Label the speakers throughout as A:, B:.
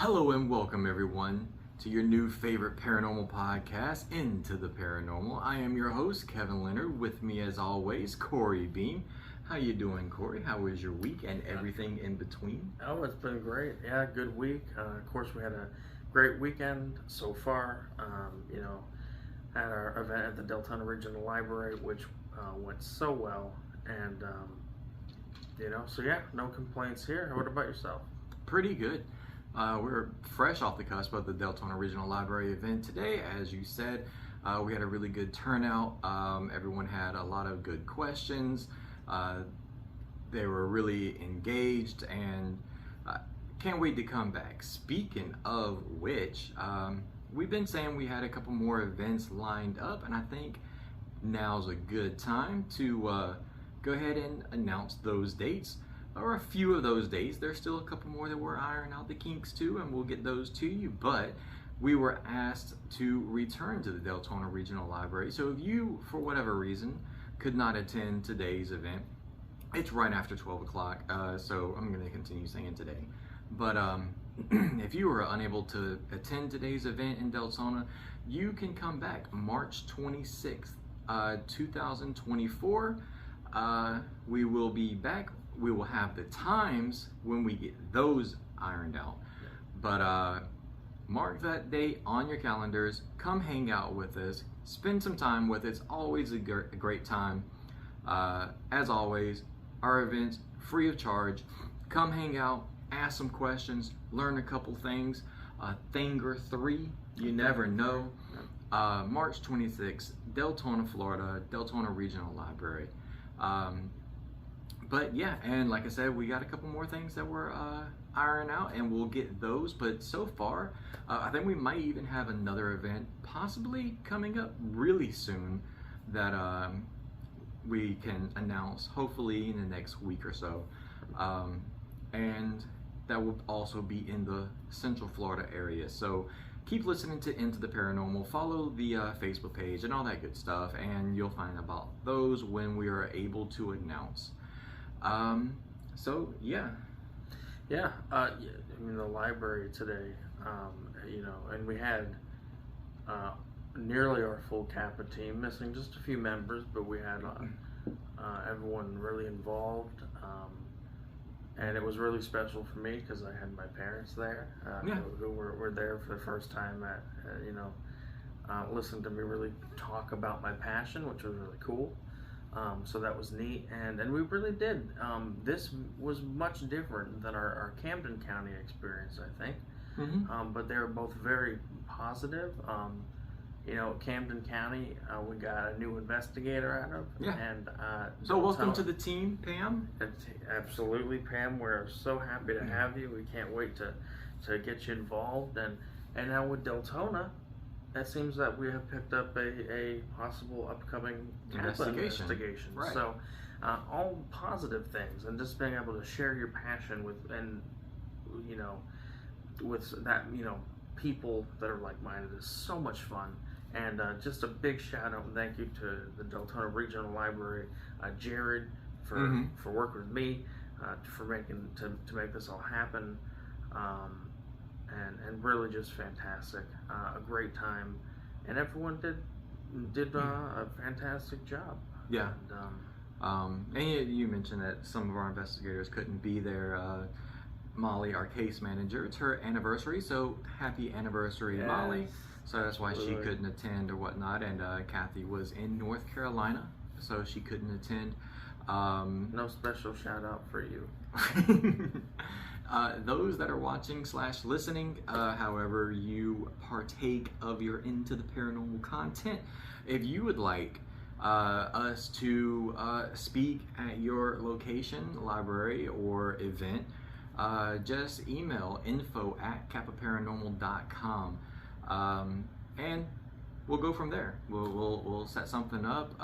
A: Hello and welcome everyone to your new favorite paranormal podcast, Into the Paranormal. I am your host, Kevin Leonard. With me as always, Corey Beam. How you doing, Corey? How was your week and everything in between?
B: Oh, it's been great. Yeah, good week. Of course, we had a great weekend so far. Had our event at the Deltona Regional Library, which went so well. And, so yeah, no complaints here. What about yourself?
A: Pretty good. We're fresh off the cusp of the Deltona Regional Library event today. As you said, we had a really good turnout. Everyone had a lot of good questions. They were really engaged and can't wait to come back. Speaking of which, we've been saying we had a couple more events lined up, and I think now's a good time to go ahead and announce those dates. Or a few of those dates. There's still a couple more that we're ironing out the kinks to, and we'll get those to you. But we were asked to return to the Deltona Regional Library. So if you, for whatever reason, could not attend today's event, it's right after 12 o'clock, so I'm going to continue saying today. But if you were unable to attend today's event in Deltona, you can come back March 26th, 2024. We will be back. We will have the times when we get those ironed out. But mark that date on your calendars. Come hang out with us. Spend some time with us. It's always a great time. As always, our events free of charge. Come hang out, ask some questions, learn a couple things. A thing or three, you never know. March 26th, Deltona, Florida, Deltona Regional Library. But yeah, and like I said, we got a couple more things that we're ironing out, and we'll get those. But so far, I think we might even have another event possibly coming up really soon that we can announce hopefully in the next week or so. And that will also be in the Central Florida area. So keep listening to Into the Paranormal, follow the Facebook page and all that good stuff, and you'll find about those when we are able to announce. So yeah. The library today, and we had nearly our full Kappa team, missing just a few members, but we had everyone really involved, and it was really special for me because I had my parents there, who were there for the first time listened to me really talk about my passion, which was really cool. So that was neat, and we really did. This was much different than our Camden County experience, I think. Mm-hmm.
B: But they were both very positive. Camden County, we got a new investigator out of.
A: Yeah.
B: And
A: so welcome to the team, Pam.
B: Absolutely, Pam. We're so happy to have you. We can't wait to get you involved. And now with Deltona, it seems that we have picked up a possible upcoming investigation.
A: Right.
B: So, all positive things, and just being able to share your passion with that, people that are like-minded is so much fun. And just a big shout out and thank you to the Deltona Regional Library, Jared, for working with me, for making to make this all happen. And really just fantastic, a great time, and everyone did a fantastic job.
A: Yeah. And you mentioned that some of our investigators couldn't be there. Molly, our case manager, it's her anniversary, so happy anniversary, yes. Molly. So that's why she couldn't attend or whatnot. And Kathy was in North Carolina, so she couldn't attend.
B: No special shout out for you.
A: Those that are watching / listening, however you partake of your Into the Paranormal content, if you would like us to speak at your location, library, or event, just email info@kappaparanormal.com, and we'll go from there. We'll set something up.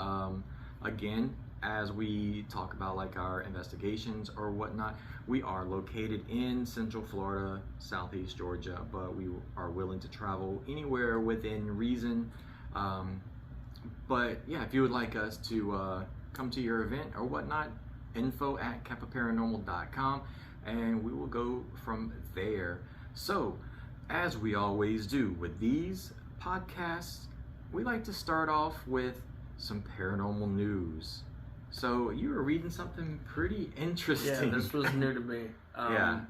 A: Again, as we talk about like our investigations or whatnot, we are located in Central Florida, Southeast Georgia, but we are willing to travel anywhere within reason. But yeah, if you would like us to come to your event or whatnot, info@kappaparanormal.com, and we will go from there. So, as we always do with these podcasts, we like to start off with some paranormal news. So, you were reading something pretty interesting.
B: Yeah, this was new to me.
A: Yeah.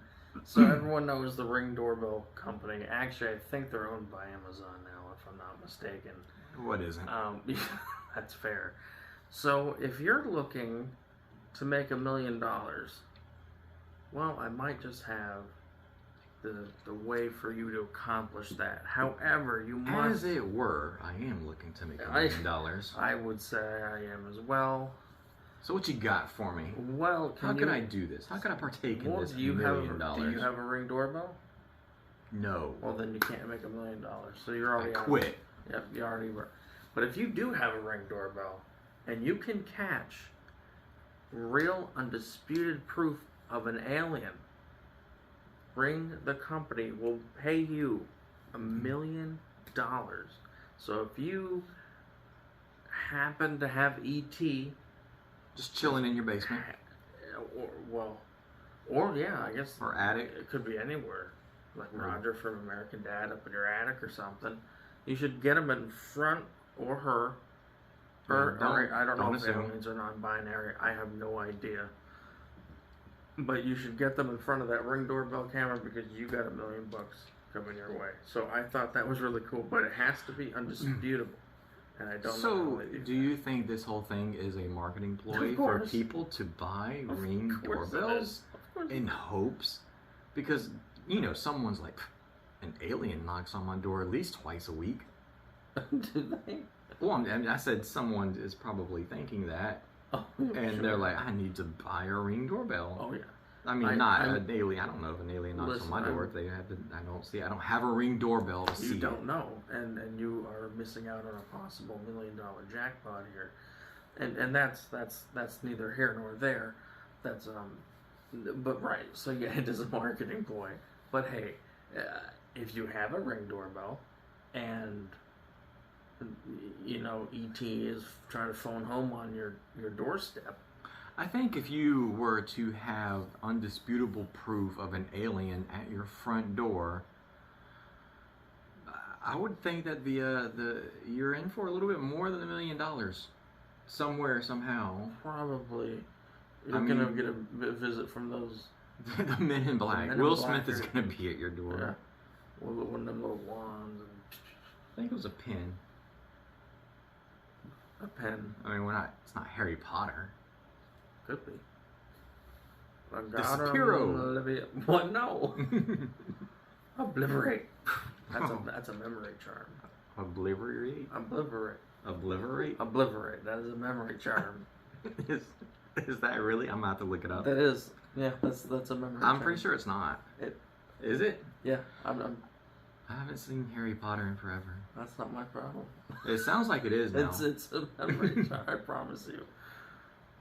B: So everyone knows the Ring Doorbell company. Actually, I think they're owned by Amazon now, if I'm not mistaken.
A: What isn't?
B: That's fair. So if you're looking to make $1 million, well, I might just have the way for you to accomplish that. However, you must...
A: As it were, I am looking to make $1 million.
B: I would say I am as well.
A: So what you got for me?
B: Well,
A: how can I do this? How can I partake in this $1 million?
B: Do you have a Ring Doorbell?
A: No.
B: Well, then you can't make $1 million. So you're already
A: I quit.
B: Yep, you already were. But if you do have a Ring Doorbell, and you can catch real, undisputed proof of an alien, Ring the company will pay you $1 million. So if you happen to have ET,
A: just chilling in your basement,
B: or yeah, I guess,
A: or attic,
B: it could be anywhere, like Roger from American Dad up in your attic or something. You should get them in front, or her, or I don't know if aliens are non-binary. I have no idea. But you should get them in front of that Ring Doorbell camera because you got $1 million coming your way. So I thought that was really cool, but it has to be undisputable. And I don't know.
A: So, do you think this whole thing is a marketing ploy for people to buy Ring doorbells in hopes? Because, you know, someone's like, an alien knocks on my door at least twice a week.
B: Do they?
A: Well, I said someone is probably thinking that.
B: Oh,
A: and
B: sure.
A: they're like, I need to buy a Ring doorbell.
B: Oh, yeah.
A: I mean, an alien. I don't know if an alien knocks on my door. If they have to, I don't have a Ring doorbell to see.
B: You don't know, and you are missing out on a possible $1 million jackpot here, and that's neither here nor there. That's but right. So yeah, it is a marketing ploy. But hey, if you have a Ring doorbell, and you know ET is trying to phone home on your doorstep.
A: I think if you were to have undisputable proof of an alien at your front door, I would think that you're in for a little bit more than $1 million, somewhere, somehow.
B: Probably. You're gonna get a visit from those.
A: The Men in Black. Will Smith is gonna be at your door.
B: Yeah. One of them little wands.
A: I think it was a pen.
B: A pen.
A: I mean, it's not Harry Potter.
B: Could be.
A: Disappearo.
B: What? No. Obliverate. That's a memory charm.
A: Obliverate?
B: Obliverate. That is a memory charm.
A: Is that really? I'm about to look it up.
B: That is. Yeah, that's a memory charm.
A: I'm pretty sure it's not. Is it?
B: Yeah,
A: I haven't seen Harry Potter in forever.
B: That's not my problem.
A: It sounds like it is now.
B: It's a memory charm, I promise you.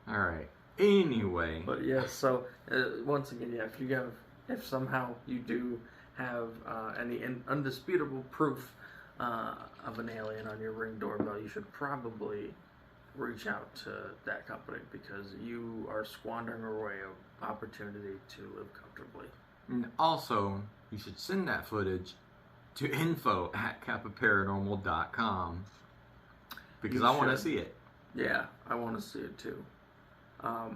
A: All right. Anyway.
B: But yeah, so once again, yeah, if somehow you do have any undisputable proof of an alien on your Ring doorbell, you should probably reach out to that company because you are squandering away an opportunity to live comfortably.
A: And also, you should send that footage to info@kappaparanormal.com because I want to see it.
B: Yeah, I want to see it too. I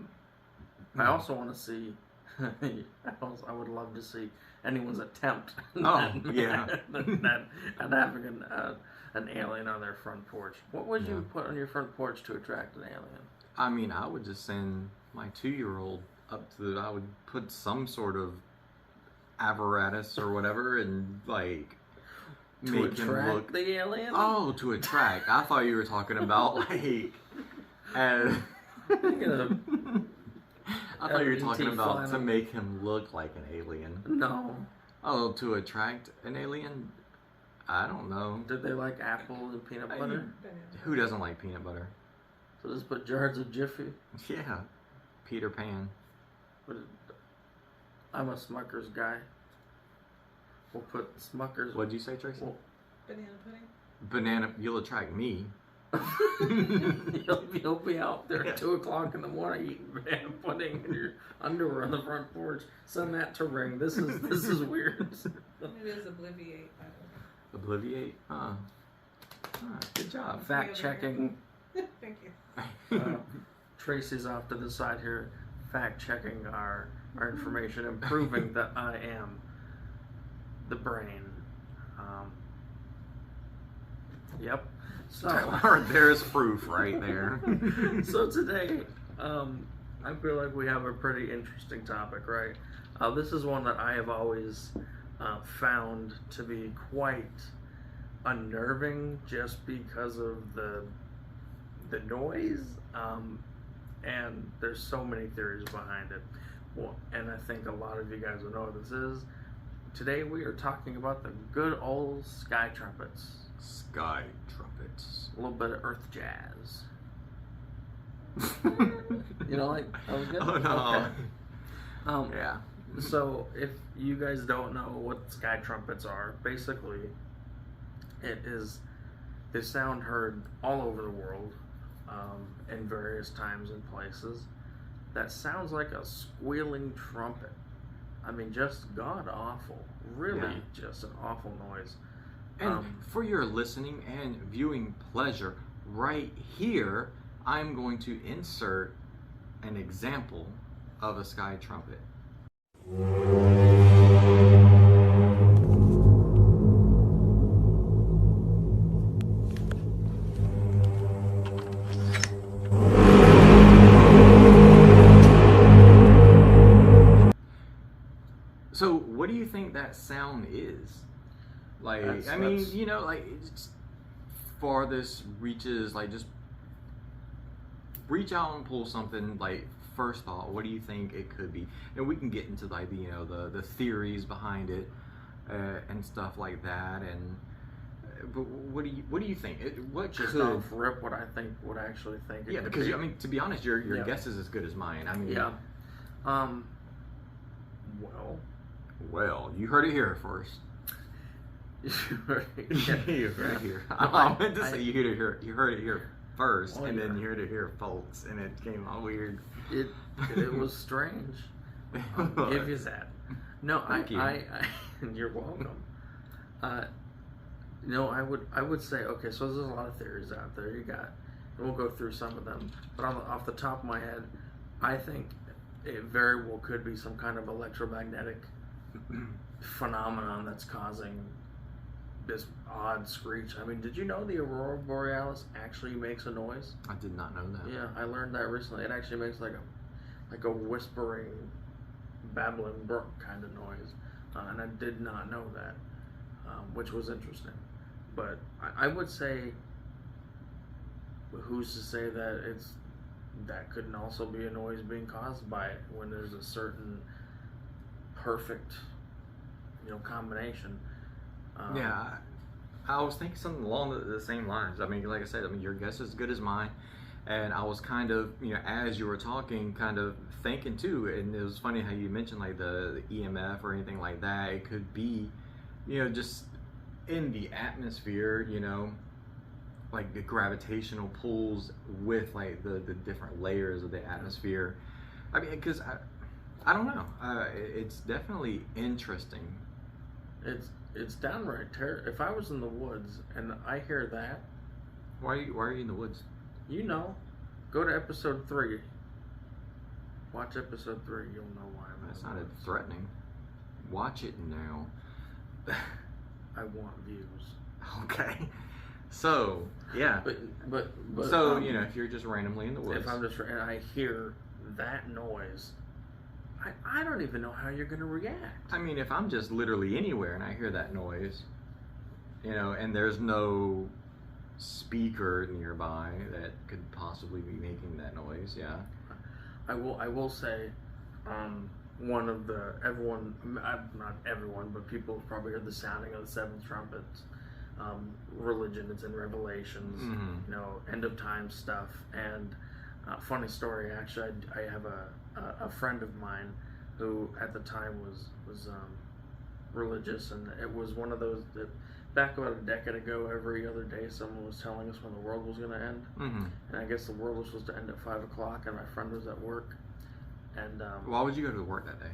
B: also want to see. I would love to see anyone's attempt. At having an alien on their front porch. What would you put on your front porch to attract an alien?
A: I mean, I would just send my 2-year-old up to. I would put some sort of apparatus or whatever, and like make him look.
B: The alien.
A: Oh, to attract. I thought you were talking about like. I thought you were talking about to make him look like an alien.
B: No.
A: Oh, to attract an alien? I don't know.
B: Did they like apple and peanut butter?
A: Who doesn't like peanut butter?
B: So just put jars of Jiffy?
A: Yeah. Peter Pan.
B: I'm a Smucker's guy. We'll put Smucker's.
A: What'd you say, Tracy?
C: Banana pudding?
A: Banana. You'll attract me.
B: You'll be out there at 2 o'clock in the morning eating banana pudding in your underwear on the front porch. Send that to Ring. This is weird.
C: It is Obliviate, by the way.
A: Obliviate? Good job.
B: Fact checking.
C: Thank you.
B: Tracy's off to the side here, fact checking our information and proving that I am the brain. Yep. So
A: there's proof right there.
B: So today, I feel like we have a pretty interesting topic, right? This is one that I have always found to be quite unnerving, just because of the noise, and there's so many theories behind it. Well, and I think a lot of you guys will know what this is. Today we are talking about the good old Sky Trumpets.
A: Sky Trumpets.
B: A little bit of earth jazz. You know, like, that was good?
A: Oh, no.
B: Okay.
A: Yeah.
B: So, if you guys don't know what Sky Trumpets are, basically, it is the sound heard all over the world, in various times and places, that sounds like a squealing trumpet. I mean, just god awful. Really, just an awful noise.
A: And for your listening and viewing pleasure, right here, I'm going to insert an example of a sky trumpet. So, what do you think that sound is? Like, I mean, you know, like, it's farthest reaches, like, just reach out and pull something, like, first thought, what do you think it could be? And we can get into, like, the, you know, the theories behind it, and stuff like that, and, but what do you think? What
B: just
A: could...
B: off rip, what I actually think it
A: Yeah,
B: could
A: because,
B: be.
A: I mean, to be honest, your guess is as good as mine. I mean...
B: Yeah.
A: Well, you heard it here first.
B: You
A: heard it here. I meant to say you heard it here first, and then you heard it here, folks, and it came out weird.
B: It was strange. I'll give you that. No,
A: Thank you.
B: You're welcome. No, I would say, okay, so there's a lot of theories out there. You got, and we'll go through some of them. But off the top of my head, I think it very well could be some kind of electromagnetic phenomenon that's causing this odd screech. I mean, did you know the aurora borealis actually makes a noise?
A: I did not know that.
B: Yeah, I learned that recently. It actually makes like a whispering, babbling brook kind of noise, and I did not know that, which was interesting. But I would say, who's to say that that couldn't also be a noise being caused by it when there's a certain perfect, combination.
A: Yeah, I was thinking something along the same lines. I mean, like I said, your guess is as good as mine. And I was kind of, as you were talking, kind of thinking too. And it was funny how you mentioned like the EMF or anything like that. It could be, just in the atmosphere, like the gravitational pulls with like the different layers of the atmosphere. I mean, because I don't know. It's definitely interesting.
B: It's downright terrible. If I was in the woods and I hear that,
A: why are you in the woods?
B: Go to episode 3. Watch episode 3. You'll know why I'm.
A: That sounded threatening. Watch it now.
B: I want views.
A: Okay. So yeah.
B: But
A: so if you're just randomly in the woods,
B: if I'm just and I hear that noise, I don't even know how you're gonna react.
A: I mean, if I'm just literally anywhere and I hear that noise, and there's no speaker nearby that could possibly be making that noise, yeah.
B: I will say, one of not everyone, but people have probably heard the sounding of the 7th trumpet. Religion, it's in Revelations, end of time stuff. And funny story, actually, I have a friend of mine who at the time was religious, and it was one of those that back about a decade ago, every other day someone was telling us when the world was going to end.
A: Mm-hmm.
B: And I guess the world was supposed to end at 5 o'clock, and my friend was at work. And
A: why would you go to work that day?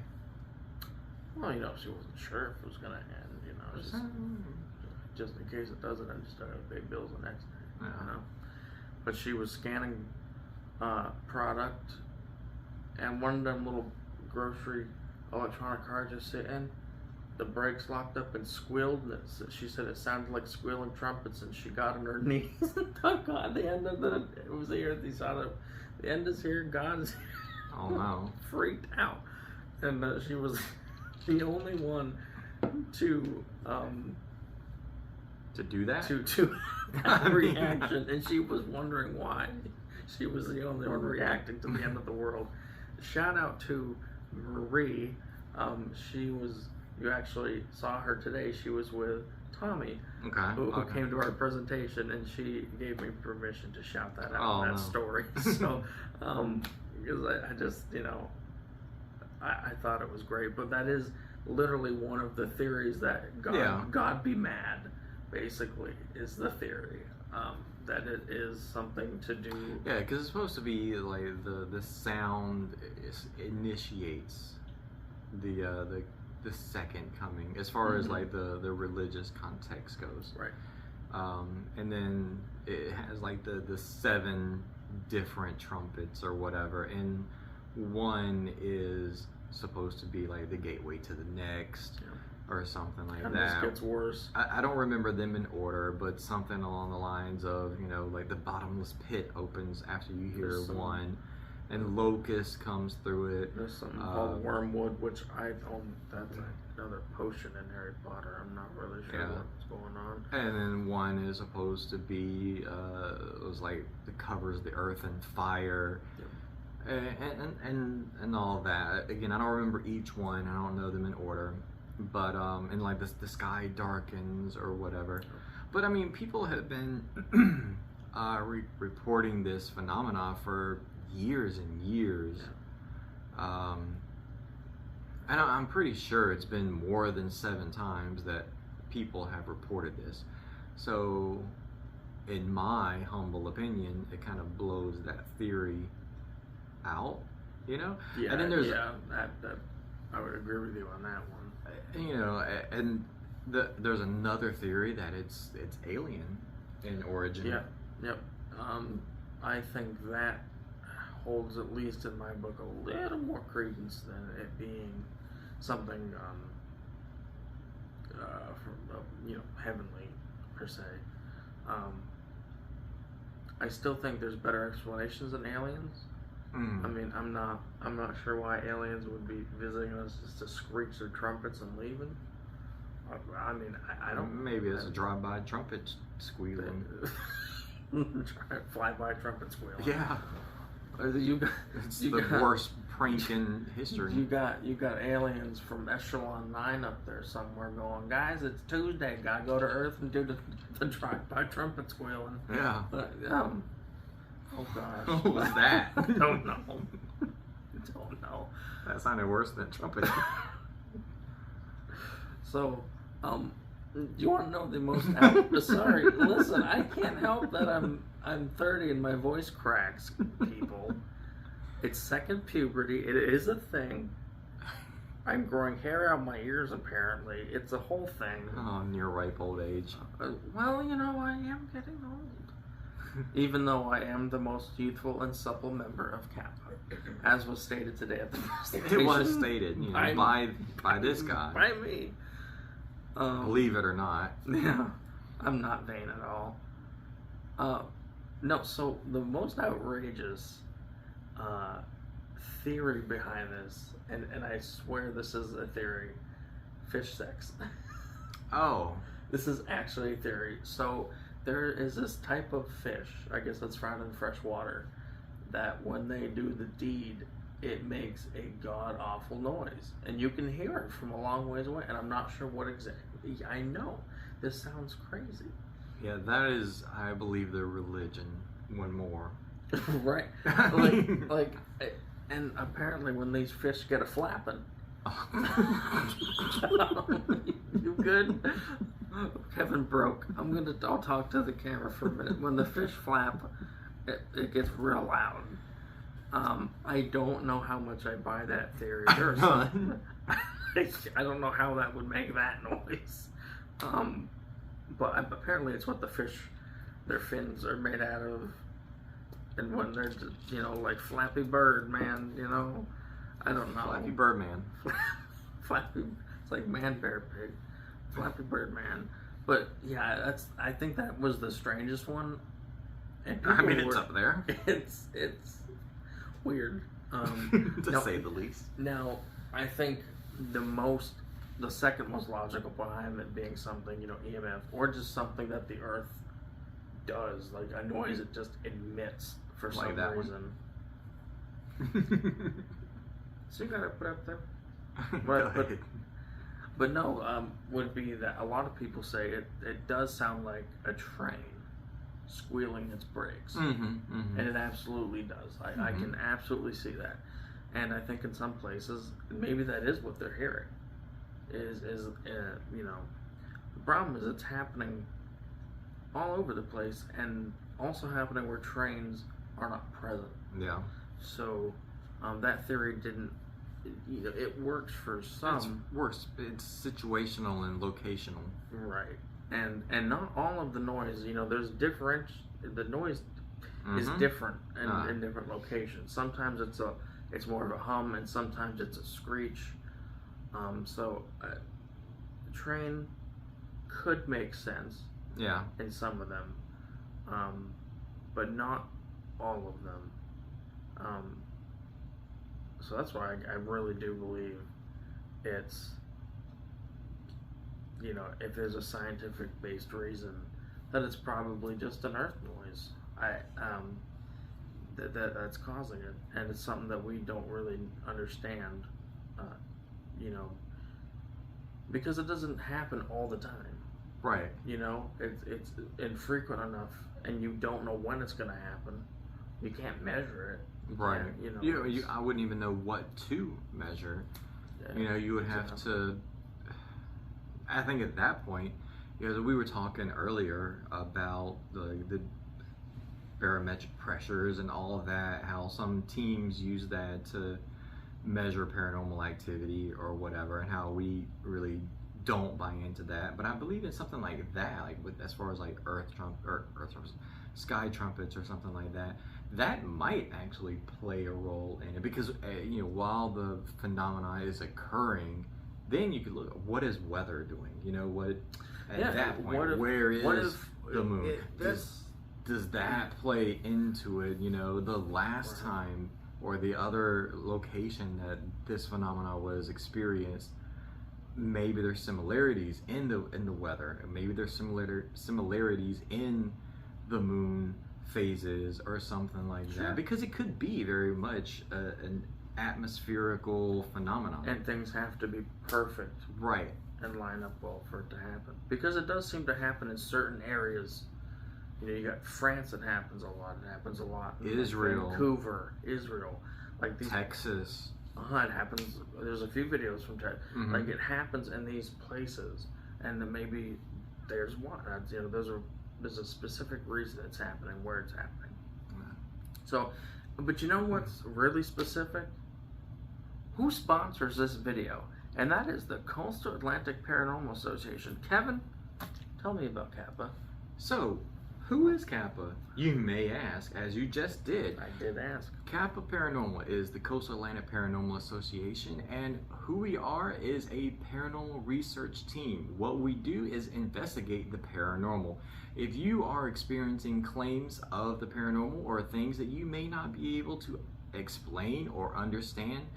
B: well, you know, she wasn't sure if it was going to end, you know, just in case it doesn't, I just started to pay bills the next day,
A: Yeah.
B: you know. But she was scanning product, and one of them little grocery electronic cards just sitting. The brakes locked up and squealed, and she said it sounded like squealing trumpets, and she got on her knees and took on the end of it was here. They saw the end is here, God is here.
A: Oh no!
B: Freaked out, and she was the only one to
A: do that.
B: To have a reaction, and she was wondering why. She was the only one reacting to the end of the world. Shout out to Marie. You actually saw her today. She was with Tommy, who came to our presentation, and she gave me permission to shout that out in that story. So, because I just, you know, I thought it was great. But that is literally one of the theories that God be mad, basically, is the theory. That it is something to do.
A: Yeah, because it's supposed to be like the sound initiates the second coming, as far as like the religious context goes.
B: Right.
A: And then it has like the 7 different trumpets or whatever, and one is supposed to be like the gateway to the next.
B: Yeah.
A: Or something like
B: and
A: that.
B: This gets worse.
A: I don't remember them in order, but something along the lines of, you know, like the bottomless pit opens after you hear one, and locust comes through it.
B: There's something called wormwood, which I don't. That's another potion in Harry Potter. I'm not really sure what's going on.
A: And then one is supposed to be it was like it covers the earth in fire. Yep. And all that. Again, I don't remember each one. I don't know them in order. But and like the sky darkens or whatever. But I mean, people have been reporting this phenomena for years and years. And I'm pretty sure it's been more than 7 times that people have reported this. So, in my humble opinion, it kind of blows that theory out, you know.
B: Yeah.
A: And then there's
B: that I would agree with you on that one.
A: You know, and there's another theory that it's alien in origin.
B: Yeah, yep. I think that holds, at least in my book, a little more credence than it being something from heavenly per se. I still think there's better explanations than aliens. I mean, I'm not sure why aliens would be visiting us just to screech their trumpets and leaving. I mean, I don't.
A: Maybe it's a drive-by trumpet squealing.
B: Fly-by trumpet squealing.
A: Yeah. It's the worst prank in history.
B: You got aliens from Echelon 9 up there somewhere going, guys, it's Tuesday, gotta go to Earth and do the drive-by trumpet squealing.
A: Yeah.
B: Oh gosh.
A: What was that?
B: Don't know. Don't know.
A: That sounded worse than trumpet.
B: So, do you want to know the most? Sorry, listen. I can't help that I'm 30 and my voice cracks. People, it's second puberty. It is a thing. I'm growing hair out of my ears. Apparently, it's a whole thing.
A: Oh, near ripe old age.
B: Well, you know, I am getting old. Even though I am the most youthful and supple member of Kappa, as was stated today at the presentation.
A: It was stated, you know, by this guy.
B: By me.
A: Believe it or not.
B: Yeah, I'm not vain at all. No, so the most outrageous theory behind this, and I swear this is a theory, fish sex.
A: Oh.
B: This is actually a theory. So there is this type of fish, I guess that's found in fresh water, that when they do the deed, it makes a god-awful noise. And you can hear it from a long ways away, and I'm not sure what exactly. I know. This sounds crazy.
A: Yeah, that is, I believe, their religion. One more.
B: Right. Like, and apparently when these fish get a flapping. You good? Kevin broke. I'll talk to the camera for a minute. When the fish flap, it gets real loud. I don't know how much I buy that theory. There's I don't know how that would make that noise. But apparently it's what the fish, their fins are made out of. And when they're just, like Flappy Bird Man, I don't know.
A: Flappy Bird Man.
B: Flappy, it's like Man Bear Pig. Flappy Bird Man. But yeah, I think that was the strangest one. And
A: it's up there.
B: It's weird.
A: To say the least.
B: Now, I think the second most logical behind it being something, EMF, or just something that the Earth does, like a noise it just emits for
A: like
B: some reason. So you gotta put up there. But no, would be that a lot of people say it does sound like a train squealing its brakes, and it absolutely does. I can absolutely see that, and I think in some places maybe that is what they're hearing. The problem is it's happening all over the place, and also happening where trains are not present.
A: Yeah.
B: So that theory didn't. It works for some.
A: It's situational and locational.
B: Right. And not all of the noise. There's the noise is different in different locations. Sometimes it's more of a hum, and sometimes it's a screech. So a train could make sense.
A: Yeah.
B: In some of them, but not all of them. So that's why I really do believe it's, if there's a scientific based reason, that it's probably just an earth noise. That's causing it, and it's something that we don't really understand, because it doesn't happen all the time.
A: Right.
B: It's infrequent enough, and you don't know when it's going to happen. You can't measure it.
A: Right. I wouldn't even know what to measure. Yeah. You would have to. I think at that point, we were talking earlier about the barometric pressures and all of that, how some teams use that to measure paranormal activity or whatever, and how we really don't buy into that. But I believe in something like that, like as far as like Sky Trumpets or something like that. That might actually play a role in it, because while the phenomena is occurring, then you could look at what is weather doing. That point, where is the moon? Does that play into it? The last time or the other location that this phenomena was experienced, maybe there's similarities in the weather, maybe there's similarities in the moon phases or something like that, because it could be very much an atmospherical phenomenon,
B: and things have to be perfect,
A: right,
B: and line up well for it to happen, because it does seem to happen in certain areas. You got France, it happens a lot.
A: Israel,
B: Vancouver, Israel, like these,
A: Texas.
B: It happens. There's a few videos from Texas. Like it happens in these places, and then maybe there's one. There's a specific reason it's happening, where it's happening. So, but what's really specific? Who sponsors this video? And that is the Coastal Atlantic Paranormal Association. Kevin, tell me about Kappa.
A: So, who is Kappa? You may ask, as you just did.
B: I did ask.
A: Kappa Paranormal is the Coastal Atlantic Paranormal Association, and who we are is a paranormal research team. What we do is investigate the paranormal. If you are experiencing claims of the paranormal or things that you may not be able to explain or understand,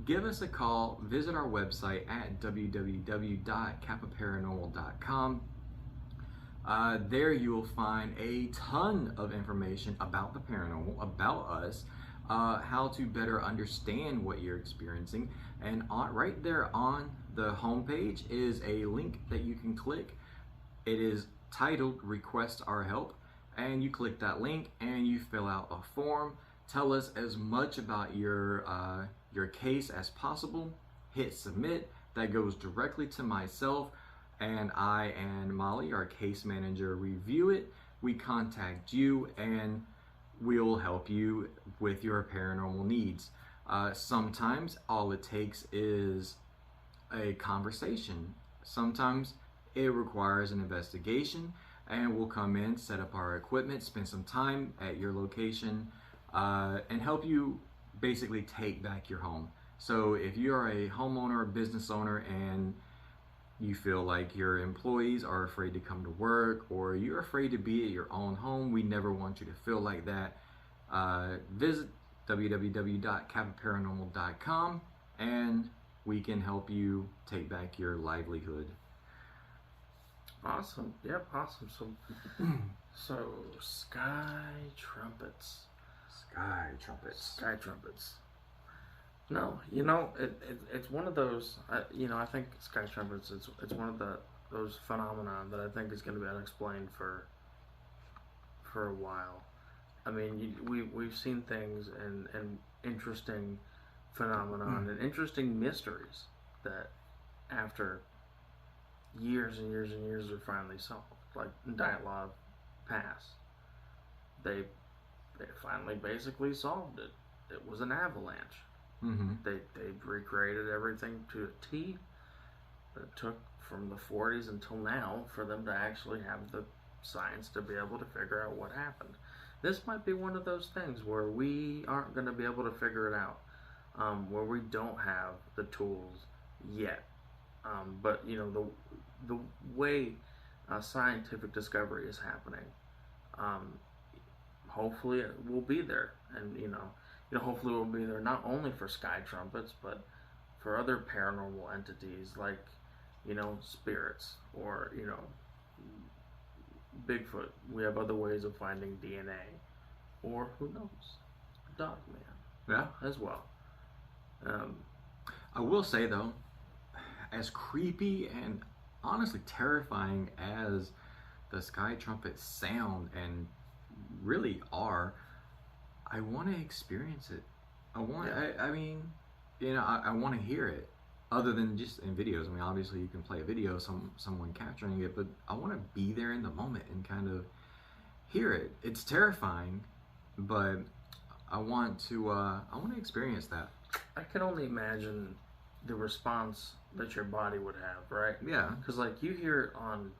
A: give us a call. Visit our website at www.kappaparanormal.com. There you will find a ton of information about the paranormal, about us, how to better understand what you're experiencing, and right there on the homepage is a link that you can click. It is titled Request Our Help, and you click that link and you fill out a form. Tell us as much about your case as possible. Hit submit. That goes directly to myself, and I and Molly, our case manager, review it. We contact you and we'll help you with your paranormal needs. Sometimes all it takes is a conversation. Sometimes it requires an investigation, and we'll come in, set up our equipment, spend some time at your location, and help you basically take back your home. So if you're a homeowner or business owner and you feel like your employees are afraid to come to work, or you're afraid to be at your own home, we never want you to feel like that. Visit www.kappaparanormal.com and we can help you take back your livelihood.
B: Awesome. Yep, awesome. So Sky Trumpets.
A: Sky Trumpets.
B: Sky Trumpets. No, it's one of those. I think Sky Trumpets. It's one of those phenomena that I think is going to be unexplained for a while. I mean, we've seen things and interesting phenomenon and interesting mysteries that after years and years and years are finally solved. Like Dialogue Pass, they finally basically solved it. It was an avalanche.
A: Mm-hmm.
B: They recreated everything to a T. It took from the 40s until now for them to actually have the science to be able to figure out what happened. This might be one of those things where we aren't going to be able to figure it out, where we don't have the tools yet. But the way scientific discovery is happening, hopefully it will be there, and hopefully we'll be there not only for Sky Trumpets, but for other paranormal entities like, spirits or, Bigfoot. We have other ways of finding DNA, or who knows, Dogman.
A: Yeah,
B: as well.
A: I will say though, as creepy and honestly terrifying as the Sky Trumpets sound and really are, I want to experience it. I want to hear it, other than just in videos. I mean, obviously you can play a video, someone capturing it, but I want to be there in the moment and kind of hear it. It's terrifying, but I want to experience that.
B: I can only imagine the response that your body would have, right?
A: Yeah.
B: Because like you hear it on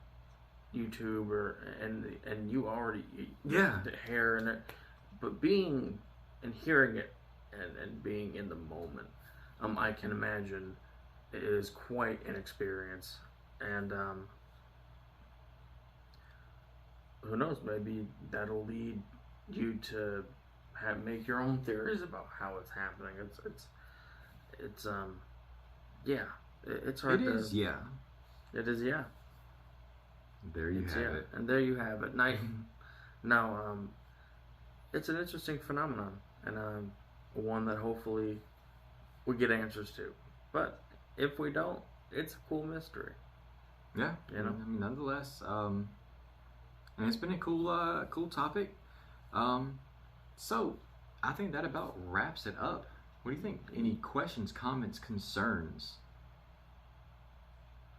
B: YouTube and you already the hair and it, but being and hearing it and being in the moment, I can imagine it is quite an experience. And who knows, maybe that'll lead you to make your own theories about how it's happening. It's hard. It is, yeah.
A: There you have it.
B: And there you have it. Now, it's an interesting phenomenon, and one that hopefully we get answers to. But if we don't, it's a cool mystery.
A: Yeah, I mean, nonetheless, and it's been a cool topic. So I think that about wraps it up. What do you think? Any questions, comments, concerns?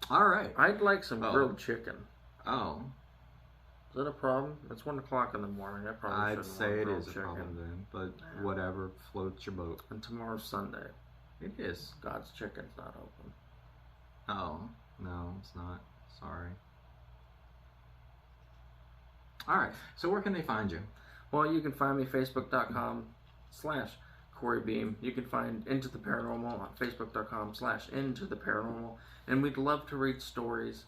A: All right.
B: I'd like some grilled chicken.
A: Oh.
B: Is that a problem? It's 1 o'clock in the morning.
A: I'd say it is a problem then, but whatever floats your boat.
B: And tomorrow's Sunday.
A: It is.
B: God's Chicken's not open.
A: Oh, no, it's not. Sorry. All right. So where can they find you?
B: Well, you can find me facebook.com/CoreyBeam. You can find Into the Paranormal on facebook.com/IntoTheParanormal. And we'd love to read stories.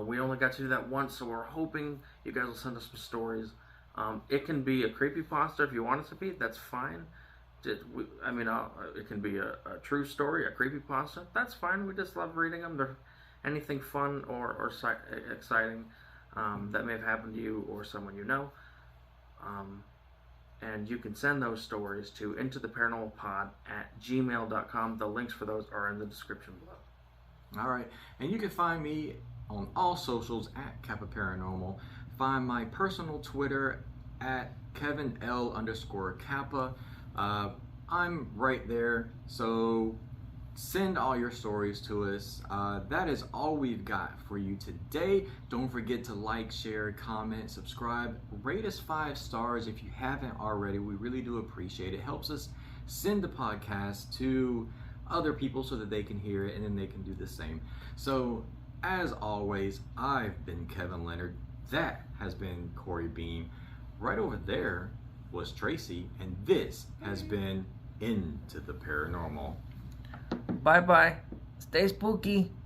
B: We only got to do that once, so we're hoping you guys will send us some stories. It can be a creepypasta if you want it to be. That's fine. It can be a true story, a creepypasta. That's fine. We just love reading them. They're anything fun or exciting that may have happened to you or someone you know. And you can send those stories to IntoTheParanormalPod@gmail.com. The links for those are in the description below.
A: All right. And you can find me on all socials at Kappa Paranormal. Find my personal Twitter at KevinL_Kappa. I'm right there, so Send all your stories to us. That is all we've got for you today. Don't forget to like, share, comment, subscribe, rate us 5 stars if you haven't already. We really do appreciate it. It helps us send the podcast to other people so that they can hear it and then they can do the same. So as always, I've been Kevin Leonard. That has been Corey Beam. Right over there was Tracy, and this has been Into the Paranormal.
D: Bye bye. Stay spooky.